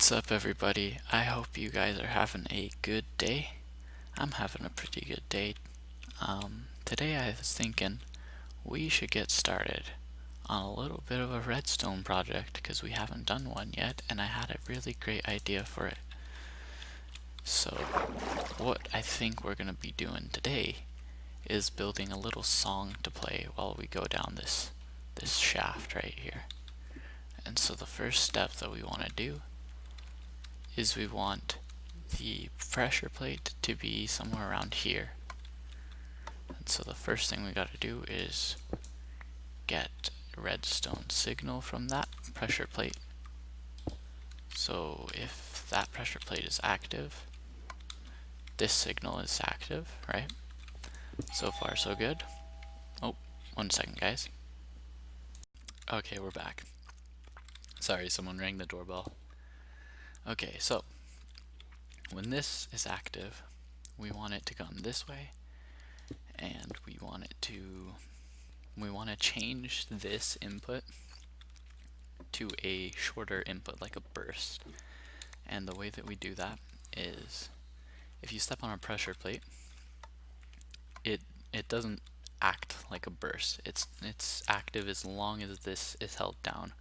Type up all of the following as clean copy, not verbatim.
What's up, everybody? I hope you guys are having a good day. I'm having a pretty good day. Today I was thinking we should get started on a little bit of a redstone project because we haven't done one yet, and I had a really great idea for it. So, what I think we're going to be doing today is building a little song to play while we go down this shaft right here. And so the first step that we want to do is we want the pressure plate to be somewhere around here. And so the first thing we got to do is get redstone signal from that pressure plate. So if that pressure plate is active, this signal is active, right? So far so good. Oh, 1 second, guys. Okay, we're back. Sorry, someone rang the doorbell. Okay, so when this is active, we want it to come this way, and we want to change this input to a shorter input, like a burst. And the way that we do that is, if you step on a pressure plate, it doesn't act like a burst. It's active as long as this is held down.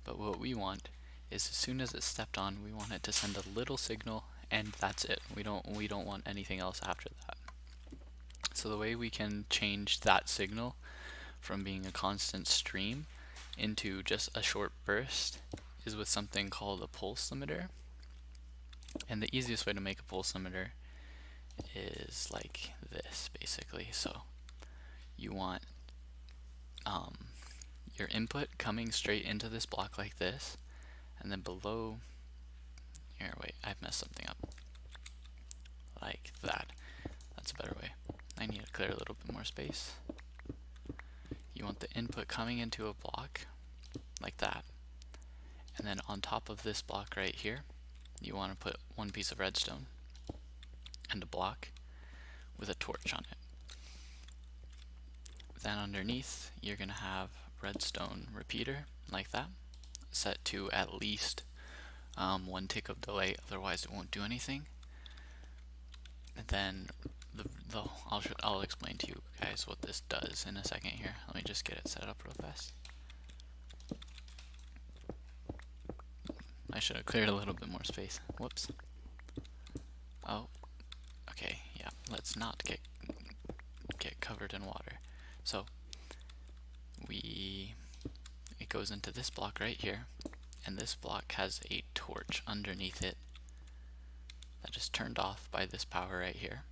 But what we want is, as soon as it's stepped on, we want it to send a little signal, and that's it. We don't want anything else after that. So the way we can change that signal from being a constant stream into just a short burst is with something called a pulse limiter. And the easiest way to make a pulse limiter is like this, basically. So you want your input coming straight into this block like this, and then below here, wait, I've messed something up, like that. That's a better way. I need to clear a little bit more space. You want the input coming into a block like that, and then on top of this block right here, you want to put one piece of redstone and a block with a torch on it. Then underneath, you're going to have redstone repeater like that, set to at least 1 tick of delay, otherwise it won't do anything. And then I'll explain to you guys what this does in a second here. Let me just get it set up real fast. I should have cleared a little bit more space. Whoops. Oh, okay, yeah, let's not get covered in water. So it goes into this block right here, and this block has a torch underneath it that is turned off by this power right here,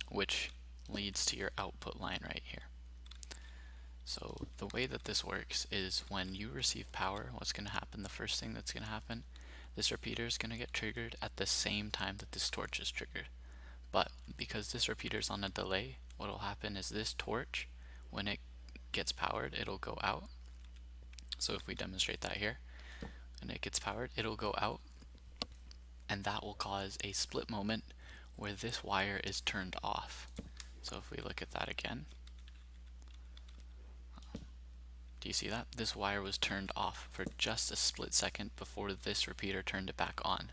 which leads to your output line right here. So the way that this works is, when you receive power, what's going to happen, the first thing that's going to happen, this repeater is going to get triggered at the same time that this torch is triggered. But because this repeater is on a delay, what will happen is this torch, when it gets powered, it'll go out. So if we demonstrate that here, when it gets powered, it'll go out, and that will cause a split moment where this wire is turned off. So if we look at that again, do you see that? This wire was turned off for just a split second before this repeater turned it back on.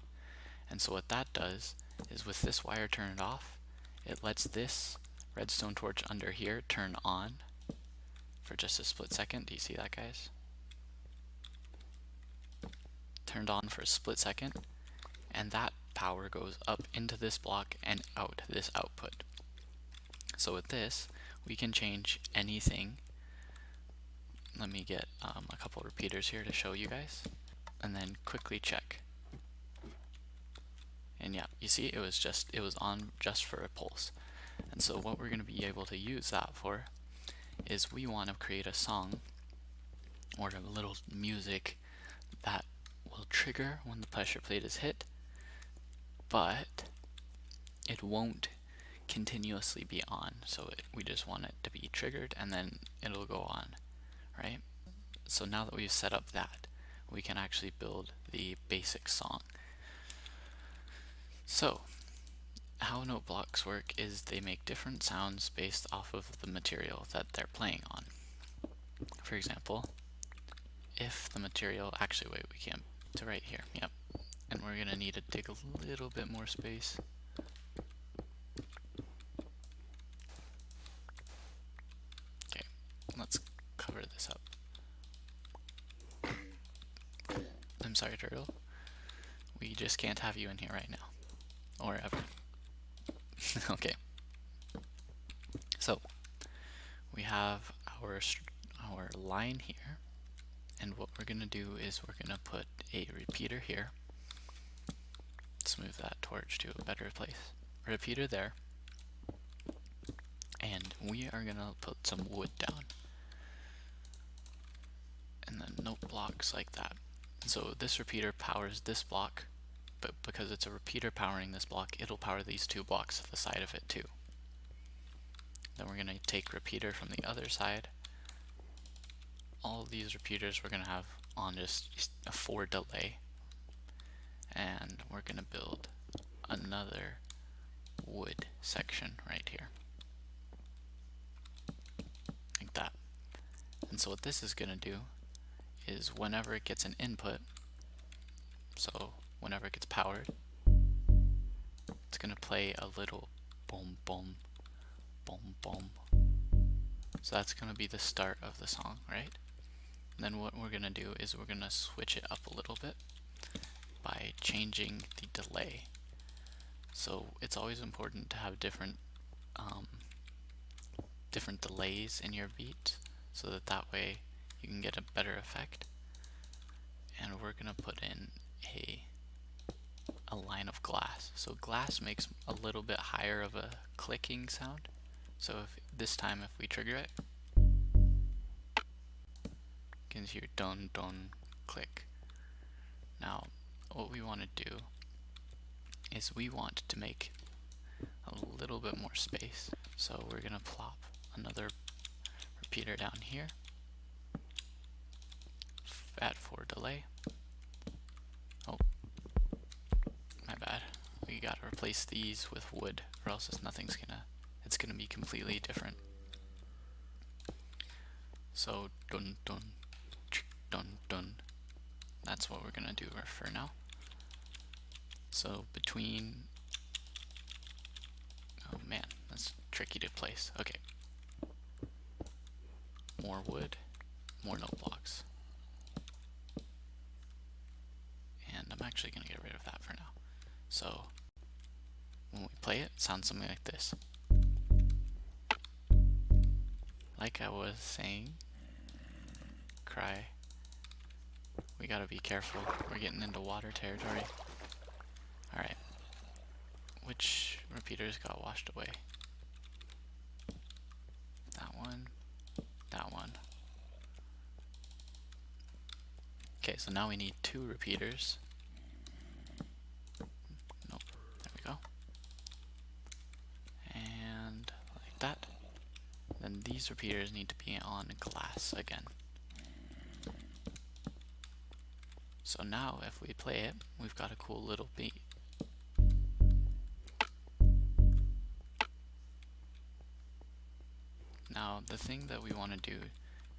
And so what that does is, with this wire turned off, it lets this redstone torch under here turn on for just a split second. Do you see that, guys? Turned on for a split second, and that power goes up into this block and out this output. So with this, we can change anything. Let me get a couple repeaters here to show you guys, and then quickly check. And yeah, you see, it was on just for a pulse. And so what we're going to be able to use that for is, we want to create a song or a little music that will trigger when the pressure plate is hit, but it won't continuously be on. So we just want it to be triggered and then it'll go on, right? So now that we've set up that, we can actually build the basic song. So how note blocks work is, they make different sounds based off of the material that they're playing on. For example, if the material, actually wait, we can't to right here. Yep. And we're gonna need to dig a little bit more space. Okay, let's cover this up. I'm sorry, turtle. We just can't have you in here right now. Or ever. Okay. So, we have our line here. And what we're gonna do is we're gonna put a repeater here. Let's move that torch to a better place. Repeater there. And we are gonna put some wood down. And then note blocks like that. So this repeater powers this block, but because it's a repeater powering this block, it'll power these two blocks to the side of it too. Then we're gonna take repeater from the other side. All of these repeaters we're gonna have on just a 4 delay. And we're gonna build another wood section right here. Like that. And so what this is gonna do is whenever it gets an input, so whenever it gets powered, it's gonna play a little boom boom boom boom. So that's gonna be the start of the song, right? And then what we're gonna do is we're gonna switch it up a little bit by changing the delay. So it's always important to have different delays in your beat, so that way you can get a better effect. And we're gonna put in a line of glass. So glass makes a little bit higher of a clicking sound. So if this time if we trigger it, you can hear dun dun click. Now what we want to do is we want to make a little bit more space. So we're gonna plop another repeater down here at 4 delay. Oh, my bad. We gotta replace these with wood, or else it's gonna be completely different. So dun dun dun dun. That's what we're gonna do for now. So between, oh man, that's tricky to place. Okay. More wood, more note blocks. And I'm actually gonna get rid of that for now. So when we play it, it sounds something like this. Like I was saying, cry. We gotta be careful. We're getting into water territory. Alright. Which repeaters got washed away? That one. That one. Okay, so now we need 2 repeaters. Nope. There we go. And like that. Then these repeaters need to be on glass again. So now if we play it, we've got a cool little beat. Now the thing that we want to do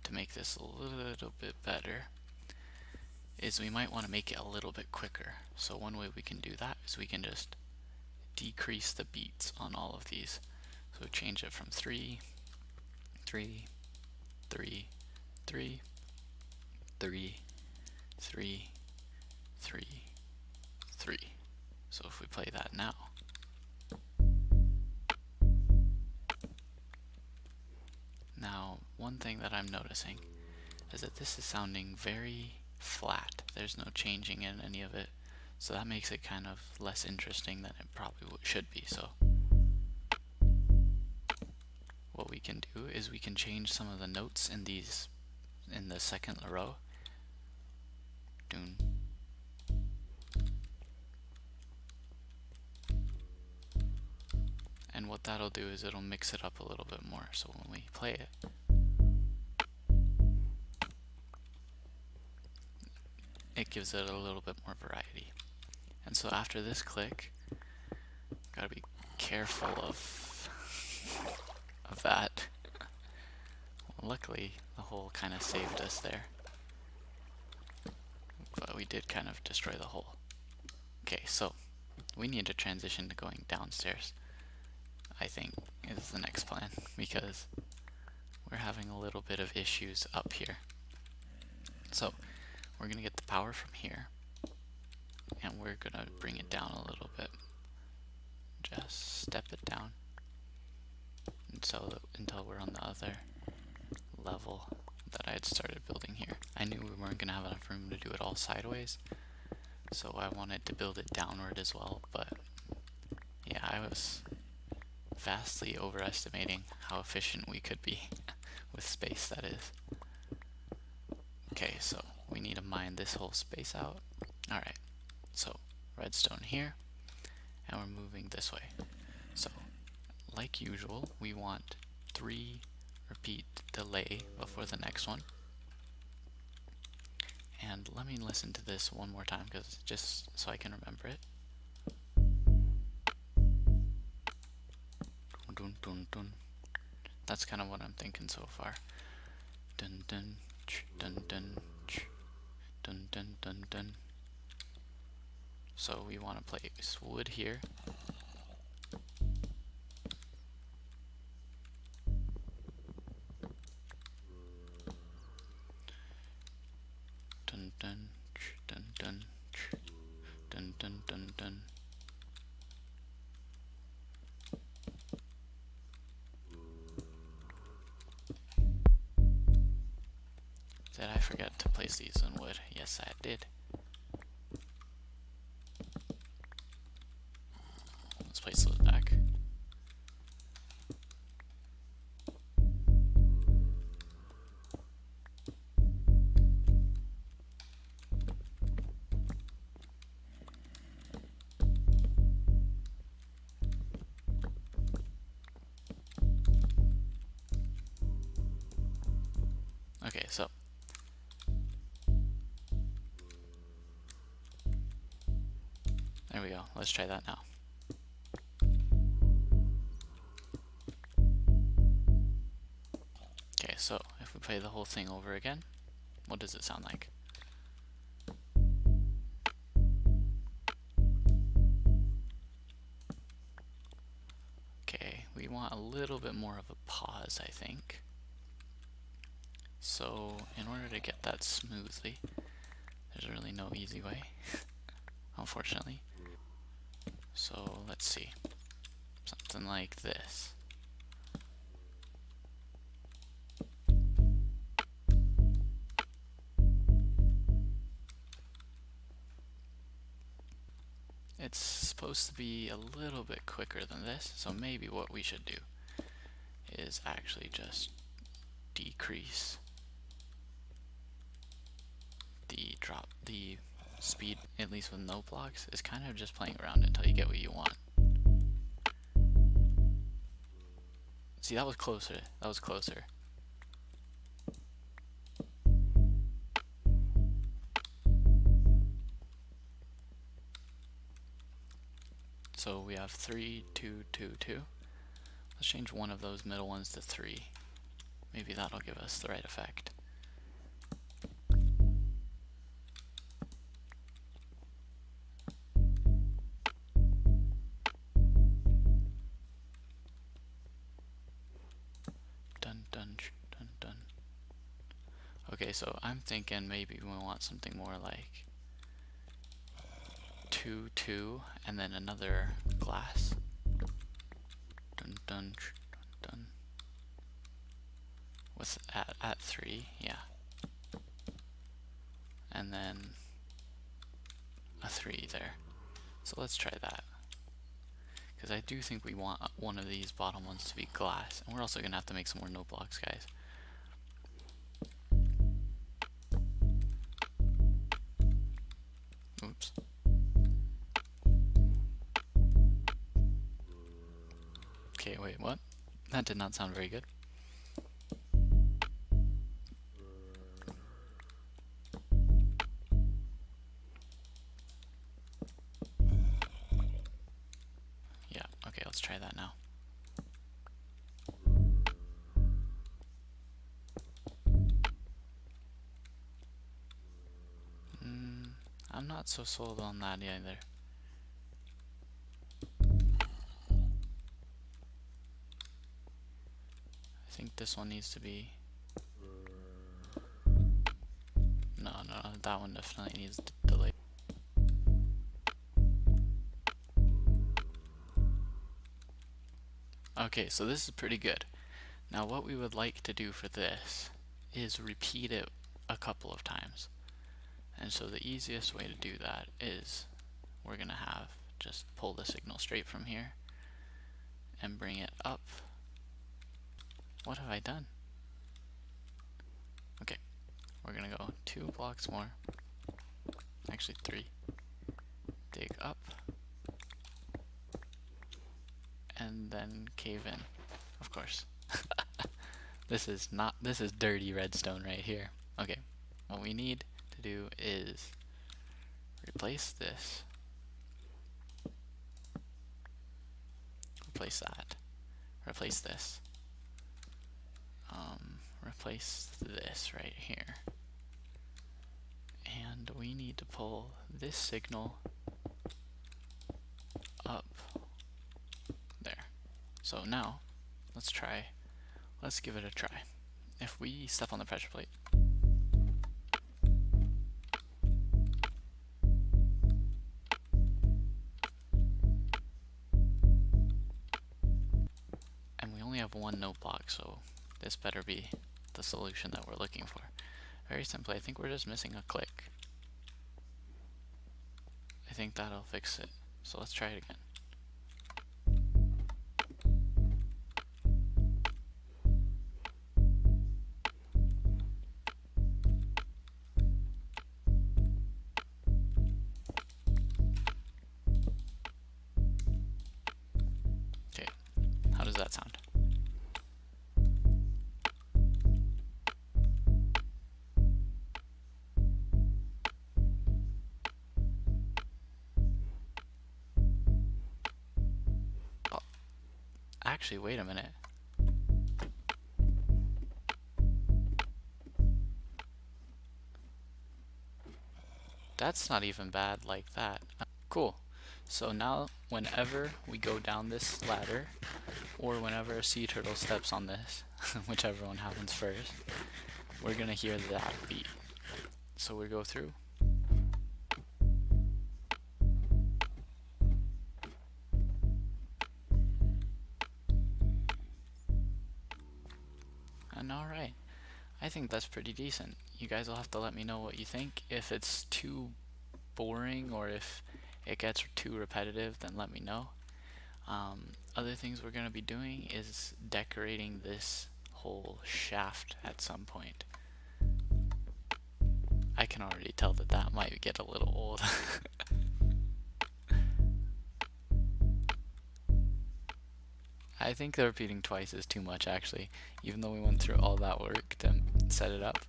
to make this a little bit better is we might want to make it a little bit quicker. So one way we can do that is we can just decrease the beats on all of these. So change it from 3, 3, 3, 3, 3, 3, 3, 3. So if we play that now, now one thing that I'm noticing is that this is sounding very flat. There's no changing in any of it, so that makes it kind of less interesting than it probably should be. So what we can do is we can change some of the notes in the second row. Dun. And what that'll do is it'll mix it up a little bit more. So when we play it, it gives it a little bit more variety. And so after this click, gotta be careful of that. Well, luckily, the hole kind of saved us there. But but we did kind of destroy the hole. Okay, so we need to transition to going downstairs, I think, is the next plan, because we're having a little bit of issues up here. So we're going to get the power from here, and we're going to bring it down a little bit. Just step it down until we're on the other level that I had started building here. I knew we weren't going to have enough room to do it all sideways, so I wanted to build it downward as well, but yeah, I was vastly overestimating how efficient we could be with space, that is. Okay, so we need to mine this whole space out. Alright, so redstone here, and we're moving this way. So, like usual, we want 3 repeat delay before the next one. And let me listen to this one more time, because just so I can remember it. Dun, dun, dun. That's kind of what I'm thinking so far. Dun dun ch, dun dun ch, dun dun dun dun. So we want to place wood here. Dun dun ch, dun dun ch, dun dun dun dun. Did I forget to place these in wood? Yes, I did. Let's place those back. Okay, so there we go. Let's try that now. Okay, so if we play the whole thing over again, what does it sound like? Okay, we want a little bit more of a pause, I think. So in order to get that smoothly, there's really no easy way, unfortunately. So let's see, something like this. It's supposed to be a little bit quicker than this, so maybe what we should do is actually just decrease the speed, at least with no blocks. It's kind of just playing around until you get what you want. See, that was closer. That was closer. So we have 3, 2, 2, 2. Let's change one of those middle ones to 3. Maybe that'll give us the right effect. Dun dun dun dun. Okay, so I'm thinking maybe we want something more like 2, 2, and then another glass. Dun dun dun dun. What's at 3? Yeah. And then a 3 there. So let's try that, because I do think we want one of these bottom ones to be glass, and we're also gonna have to make some more note blocks, guys. Oops. Okay, wait, what? That did not sound very good. Yeah, okay, let's try that now. not so sold on that either. I think this one needs to be... No, that one definitely needs to delay. Okay, so this is pretty good. Now what we would like to do for this is repeat it a couple of times. And so the easiest way to do that is we're going to have just pull the signal straight from here and bring it up. What have I done? Okay, we're going to go 2 blocks more, actually 3. Dig up and then cave in, of course. This is dirty redstone right here. Okay, what we need to do is replace this, replace that, replace this, replace this right here, and we need to pull this signal up there. So now let's give it a try. If we step on the pressure plate, and we only have 1 note block, so this better be the solution that we're looking for. Very simply, I think we're just missing a click. I think that'll fix it. So let's try it again. Okay, how does that sound? Actually, wait a minute. That's not even bad like that. Cool. So now whenever we go down this ladder, or whenever a sea turtle steps on this, whichever one happens first, we're gonna hear that beat. So we go through. And alright, I think that's pretty decent. You guys will have to let me know what you think. If it's too boring or if it gets too repetitive, then let me know. Other things we're going to be doing is decorating this whole shaft at some point. I can already tell that that might get a little old. I think the repeating twice is too much, actually, even though we went through all that work to set it up.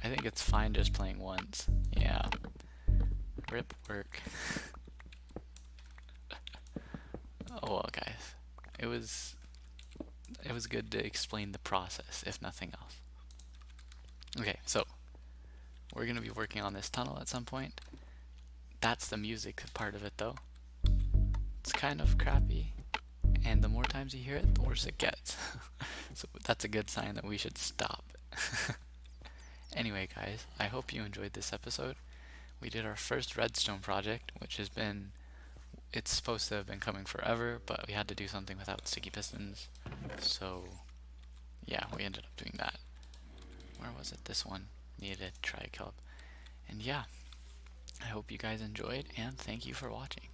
I think it's fine just playing once. Yeah. Rip work. Oh well, guys. It was good to explain the process, if nothing else. Okay, so we're gonna be working on this tunnel at some point. That's the music part of it, though. It's kind of crappy, and the more times you hear it, the worse it gets. So that's a good sign that we should stop. Anyway, guys, I hope you enjoyed this episode. We did our first redstone project, which has been, it's supposed to have been coming forever, but we had to do something without sticky pistons. So yeah, we ended up doing that. Where was it? This one needed a tri-kelp. And yeah, I hope you guys enjoyed, and thank you for watching.